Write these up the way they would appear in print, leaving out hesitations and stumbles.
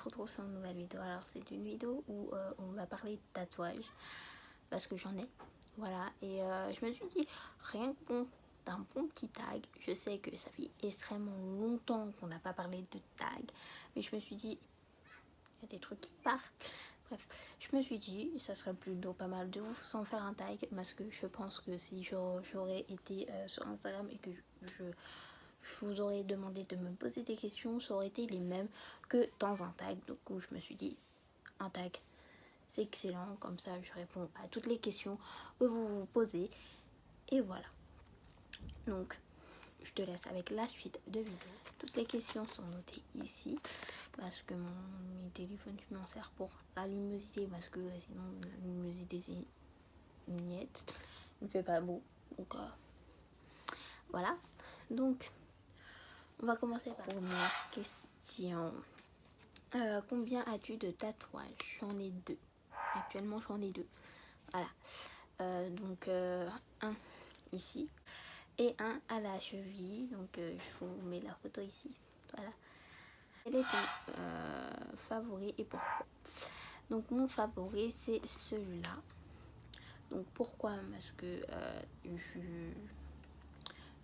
se retrouve sur une nouvelle vidéo. Alors c'est une vidéo où on va parler de tatouage parce que j'en ai, voilà. Et je me suis dit, rien que bon, d'un bon petit tag, je sais que ça fait extrêmement longtemps qu'on n'a pas parlé de tag, mais je me suis dit, il y a des trucs qui partent. Bref, je me suis dit, ça serait plutôt pas mal de vous en faire un tag, parce que je pense que si j'aurais été sur Instagram et que je vous aurais demandé de me poser des questions, ça aurait été les mêmes que dans un tag. Donc je me suis dit, un tag, c'est excellent, comme ça je réponds à toutes les questions que vous vous posez. Et voilà. Donc, je te laisse avec la suite de vidéo. Toutes les questions sont notées ici, parce que mon téléphone, je m'en sers pour la luminosité, parce que sinon la luminosité c'est niette, il ne fait pas beau. Donc voilà. Donc on va commencer par la première question. Combien as-tu de tatouages? J'en ai 2. Actuellement j'en ai 2. Voilà. Donc un ici et un à la cheville. Donc je vous mets la photo ici. Voilà. Quel est ton favori et pourquoi? Donc mon favori c'est celui-là. Donc pourquoi? Parce que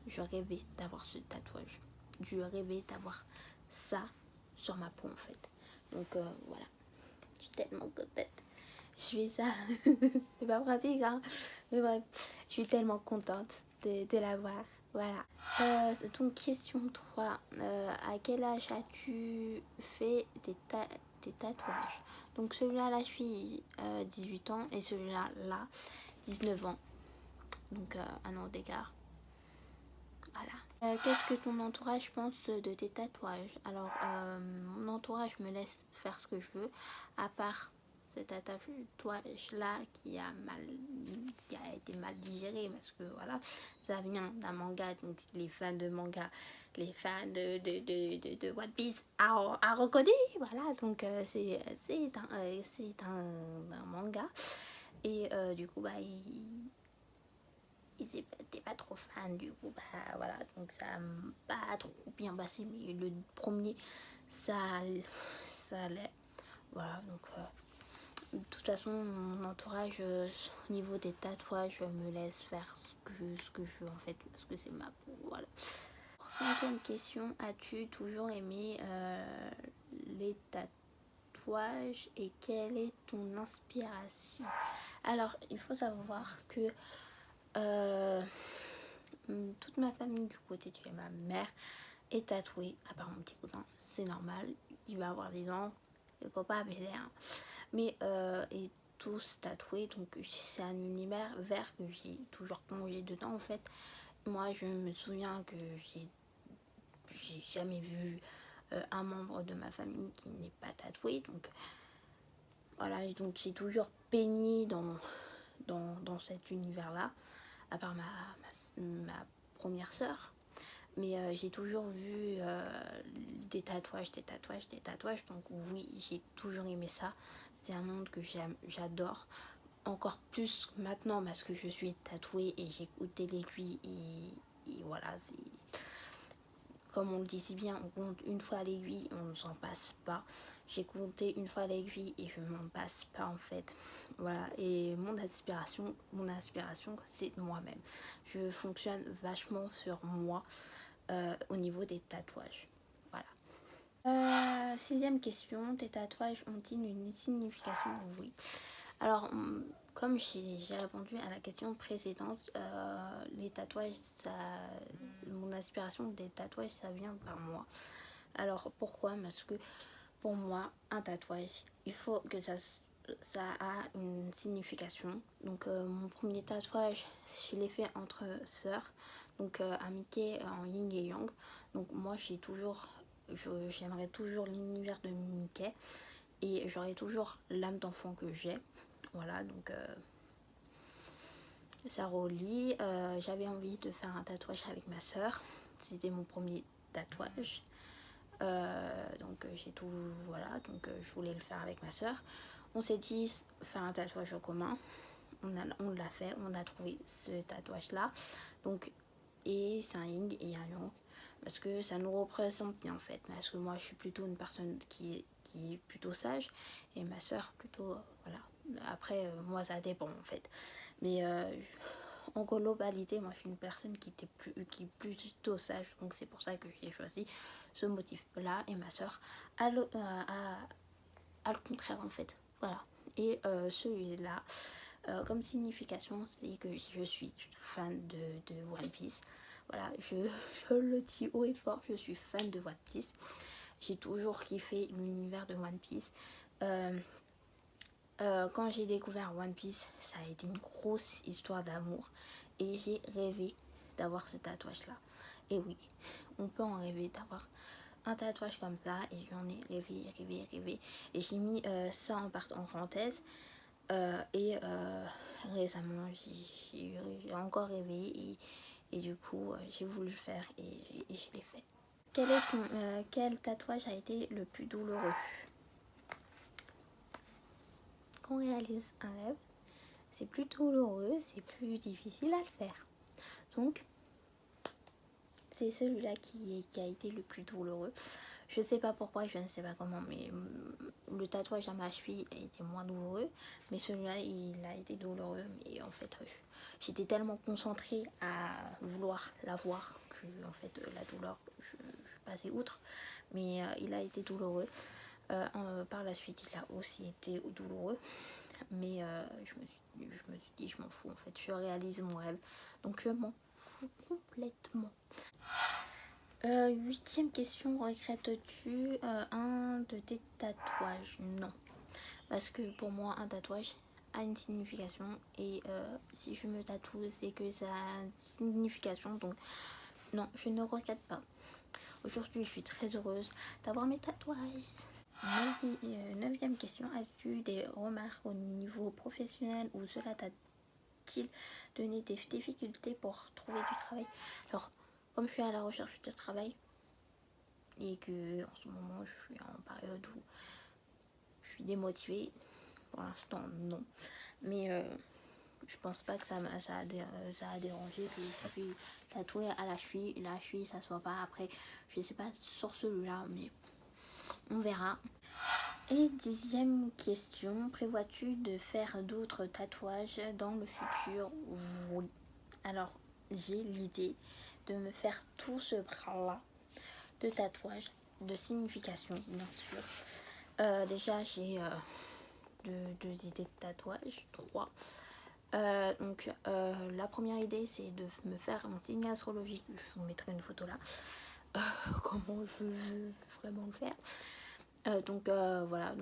je rêvais d'avoir ce tatouage. Je rêvais d'avoir ça sur ma peau en fait. Donc voilà. Je suis tellement contente. Je fais ça. C'est pas pratique hein. Mais bref, je suis tellement contente de l'avoir. Voilà. Donc question 3. À quel âge as-tu fait tes tatouages? Donc celui-là, là, je suis 18 ans et celui-là, là, 19 ans. Donc un an d'écart. Voilà. Qu'est-ce que ton entourage pense de tes tatouages? Alors, mon entourage me laisse faire ce que je veux, à part cet tatouage là qui a été mal digéré, parce que voilà, ça vient d'un manga. Donc les fans de manga, les fans de One Piece a reconnu, voilà. Donc c'est un manga, et du coup bah ils étaient pas trop fans, du coup bah voilà, donc ça a pas trop bien passé, mais le premier ça allait, voilà. Donc de toute façon mon entourage au niveau des tatouages me laisse faire ce que je veux en fait, parce que c'est ma peau, voilà. Cinquième question, as-tu toujours aimé les tatouages et quelle est ton inspiration? Alors il faut savoir que toute ma famille du côté de ma mère est tatouée, à part mon petit cousin, c'est normal, il va avoir des ans, il faut pas abuser hein. Mais est tous tatoués, donc c'est un univers vert que j'ai toujours plongé dedans en fait. Moi je me souviens que j'ai jamais vu un membre de ma famille qui n'est pas tatoué, donc voilà, donc j'ai toujours baigné dans cet univers là, à part ma première sœur. Mais j'ai toujours vu des tatouages. Donc oui, j'ai toujours aimé ça. C'est un monde que j'adore. Encore plus maintenant parce que je suis tatouée et j'ai goûté l'aiguille. Et voilà, c'est comme on le dit si bien, on compte une fois l'aiguille, on ne s'en passe pas. J'ai compté une fois l'aiguille et je m'en passe pas en fait. Voilà, et mon inspiration c'est moi-même. Je fonctionne vachement sur moi au niveau des tatouages. Voilà. Sixième question, tes tatouages ont-ils une signification? Oui. Alors, comme j'ai répondu à la question précédente, les tatouages, mon inspiration des tatouages, ça vient par moi. Alors, pourquoi? Parce que pour moi, un tatouage, il faut que ça a une signification. Donc, mon premier tatouage, je l'ai fait entre sœurs. Donc, un Mickey en yin et yang. Donc, moi, j'aimerais toujours l'univers de Mickey. Et j'aurai toujours l'âme d'enfant que j'ai. Voilà, donc ça relie. J'avais envie de faire un tatouage avec ma soeur. C'était mon premier tatouage. Donc j'ai tout, voilà, donc je voulais le faire avec ma soeur. On s'est dit faire un tatouage en commun. On l'a fait, on a trouvé ce tatouage là. Donc, et c'est un yin et un yang. Parce que ça nous représente bien en fait. Parce que moi je suis plutôt une personne qui qui est plutôt sage et ma soeur plutôt voilà. Après moi ça dépend en fait, mais en globalité moi je suis une personne qui est plutôt sage, donc c'est pour ça que j'ai choisi ce motif là, et ma soeur a le contraire en fait, voilà. Et celui-là comme signification, c'est que je suis fan de One Piece. Voilà, je le dis haut et fort, je suis fan de One Piece. J'ai toujours kiffé l'univers de One Piece. Quand j'ai découvert One Piece, ça a été une grosse histoire d'amour. Et j'ai rêvé d'avoir ce tatouage-là. Et oui, on peut en rêver d'avoir un tatouage comme ça. Et j'en ai rêvé. Et j'ai mis ça en parenthèse. Récemment j'ai encore rêvé et du coup j'ai voulu le faire et je l'ai fait. Quel tatouage a été le plus douloureux? Quand on réalise un rêve, c'est plus douloureux, c'est plus difficile à le faire. Donc c'est celui-là qui a été le plus douloureux. Je sais pas pourquoi, je ne sais pas comment, mais le tatouage à ma cheville a été moins douloureux, mais celui-là il a été douloureux. Mais en fait j'étais tellement concentrée à vouloir l'avoir que en fait la douleur je passais outre, mais il a été douloureux. Par la suite il a aussi été douloureux, mais je me suis dit je m'en fous en fait, je réalise mon rêve, donc je m'en fous complètement. 8e question, regrettes-tu un de tes tatouages? Non, parce que pour moi un tatouage a une signification et si je me tatoue c'est que ça a une signification, donc non, je ne regrette pas. Aujourd'hui je suis très heureuse d'avoir mes tatouages. 9e question, as-tu des remarques au niveau professionnel ou cela t'a-t-il donné des difficultés pour trouver du travail? Alors, comme je suis à la recherche de travail et que en ce moment je suis en période où je suis démotivée, pour l'instant non, mais je pense pas que ça a dérangé que je suis tatouée à la cheville ça se voit pas. Après je sais pas sur celui-là, mais on verra. Et 10e question, prévois-tu de faire d'autres tatouages dans le futur? Oui. Alors j'ai l'idée de me faire tout ce bras-là de tatouages, de signification bien sûr. Déjà j'ai deux idées de tatouage, 3. La première idée c'est de me faire mon signe astrologique. Je vous mettrai une photo là. Comment je veux vraiment le faire. Voilà,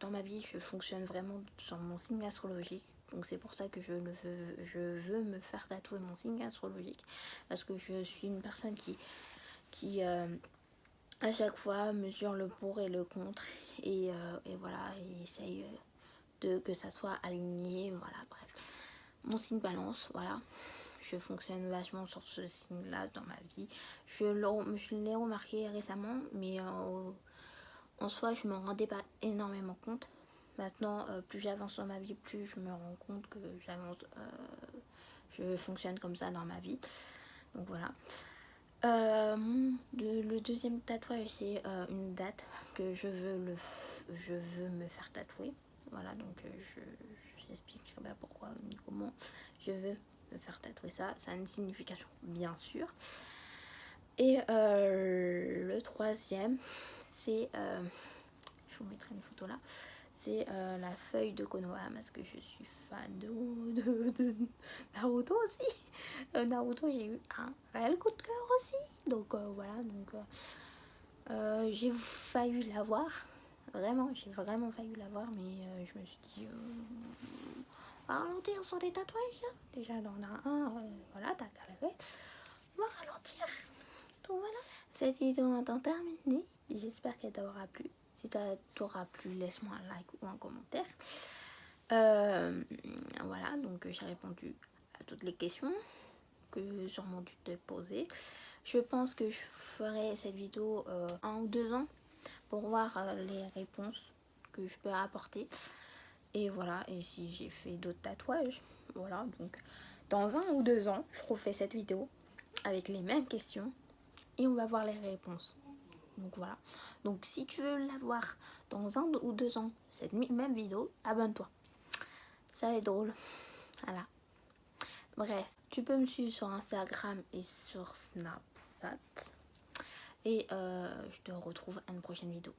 dans ma vie je fonctionne vraiment sur mon signe astrologique, donc c'est pour ça que je veux me faire tatouer mon signe astrologique, parce que je suis une personne qui à chaque fois mesure le pour et le contre et voilà, et essaye que ça soit aligné, voilà, bref. Mon signe balance, voilà. Je fonctionne vachement sur ce signe là dans ma vie. Je l'ai remarqué récemment, mais en soi je me rendais pas énormément compte. Maintenant plus j'avance dans ma vie, plus je me rends compte que je fonctionne comme ça dans ma vie, donc voilà. Le deuxième tatouage c'est une date que je veux me faire tatouer, voilà, donc j'explique bien pourquoi ni comment je veux me faire tatouer ça. Ça a une signification bien sûr. Et le troisième c'est je vous mettrai une photo là, c'est la feuille de Konoha, parce que je suis fan de Naruto aussi. Naruto, j'ai eu un réel coup de cœur aussi, donc voilà, donc j'ai failli l'avoir, vraiment, j'ai vraiment failli l'avoir, mais je me suis dit on va ralentir sur les tatouages, hein. Déjà on en a un, voilà, t'as galéré, on va ralentir, donc voilà. Cette vidéo est maintenant terminée, j'espère qu'elle t'aura plu. Si ça t'aura plu, laisse-moi un like ou un commentaire. Voilà, donc j'ai répondu à toutes les questions que sûrement tu t'es posées. Je pense que je ferai cette vidéo 1 ou 2 ans pour voir les réponses que je peux apporter. Et voilà, et si j'ai fait d'autres tatouages, voilà, donc dans 1 ou 2 ans, je refais cette vidéo avec les mêmes questions et on va voir les réponses. Donc voilà. Donc si tu veux l'avoir dans 1 ou 2 ans, cette même vidéo, abonne-toi. Ça va être drôle. Voilà. Bref, tu peux me suivre sur Instagram et sur Snapchat. Et je te retrouve à une prochaine vidéo.